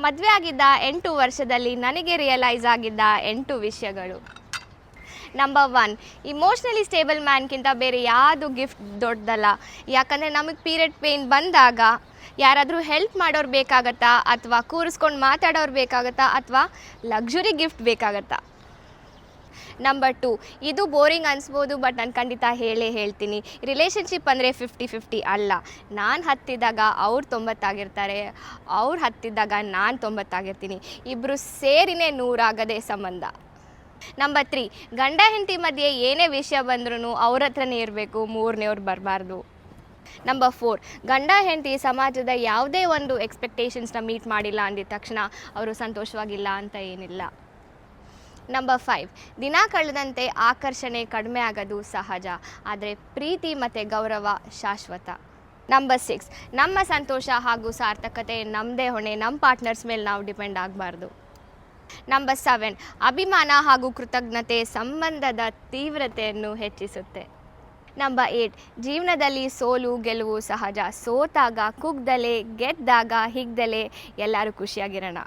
ಮದುವೆ ಆಗಿದ್ದ 8 ವರ್ಷದಲ್ಲಿ ನನಗೆ ರಿಯಲೈಸ್ ಆಗಿದ್ದ 8 ವಿಷಯಗಳು. ನಂಬರ್ 1, ಇಮೋಷ್ನಲಿ ಸ್ಟೇಬಲ್ ಮ್ಯಾನ್ಗಿಂತ ಬೇರೆ ಯಾವುದು ಗಿಫ್ಟ್ ದೊಡ್ಡದಲ್ಲ. ಯಾಕಂದರೆ ನಮಗೆ ಪೀರಿಯಡ್ ಪೇಯ್ನ್ ಬಂದಾಗ ಯಾರಾದರೂ ಹೆಲ್ಪ್ ಮಾಡೋರು ಬೇಕಾಗತ್ತಾ, ಅಥವಾ ಕೂರಿಸ್ಕೊಂಡು ಮಾತಾಡೋರು ಬೇಕಾಗತ್ತಾ, ಅಥವಾ ಲಕ್ಸುರಿ ಗಿಫ್ಟ್ ಬೇಕಾಗತ್ತಾ. ನಂಬರ್ 2, ಇದು ಬೋರಿಂಗ್ ಅನಿಸ್ಬೋದು, ಬಟ್ ನಾನು ಖಂಡಿತ ಹೇಳ್ತೀನಿ. ರಿಲೇಷನ್ಶಿಪ್ ಅಂದರೆ 50-50 ಅಲ್ಲ. ನಾನು ಹತ್ತಿದಾಗ ಅವ್ರು 90 ಆಗಿರ್ತಾರೆ, ಅವ್ರು ಹತ್ತಿದಾಗ ನಾನು 90 ಆಗಿರ್ತೀನಿ. ಇಬ್ಬರು ಸೇರಿನೇ 100 ಆಗದೆ ಸಂಬಂಧ. ನಂಬರ್ 3, ಗಂಡ ಹೆಂಡತಿ ಮಧ್ಯೆ ಏನೇ ವಿಷಯ ಬಂದ್ರೂ ಅವ್ರ ಹತ್ರನೇ ಇರಬೇಕು, ಮೂರನೇವ್ರು ಬರಬಾರ್ದು. ನಂಬರ್ 4, ಗಂಡ ಹೆಂಡತಿ ಸಮಾಜದ ಯಾವುದೇ ಒಂದು ಎಕ್ಸ್ಪೆಕ್ಟೇಷನ್ಸ್ನ ಮೀಟ್ ಮಾಡಿಲ್ಲ ಅಂದಿದ ತಕ್ಷಣ ಅವರು ಸಂತೋಷವಾಗಿಲ್ಲ ಅಂತ ಏನಿಲ್ಲ. ನಂಬರ್ 5, ದಿನ ಕಳೆದಂತೆ ಆಕರ್ಷಣೆ ಕಡಿಮೆ ಆಗೋದು ಸಹಜ, ಆದರೆ ಪ್ರೀತಿ ಮತ್ತು ಗೌರವ ಶಾಶ್ವತ. ನಂಬರ್ 6, ನಮ್ಮ ಸಂತೋಷ ಹಾಗೂ ಸಾರ್ಥಕತೆ ನಮ್ಮದೇ ಹೊಣೆ, ನಮ್ಮ ಪಾರ್ಟ್ನರ್ಸ್ ಮೇಲೆ ನಾವು ಡಿಪೆಂಡ್ ಆಗಬಾರ್ದು. ನಂಬರ್ 7, ಅಭಿಮಾನ ಹಾಗೂ ಕೃತಜ್ಞತೆ ಸಂಬಂಧದ ತೀವ್ರತೆಯನ್ನು ಹೆಚ್ಚಿಸುತ್ತೆ. ನಂಬರ್ 8, ಜೀವನದಲ್ಲಿ ಸೋಲು ಗೆಲುವು ಸಹಜ. ಸೋತಾಗ ಕುಗ್ದಲೆ, ಗೆದ್ದಾಗ ಹಿಗ್ದಲೆ ಎಲ್ಲರೂ ಖುಷಿಯಾಗಿರೋಣ.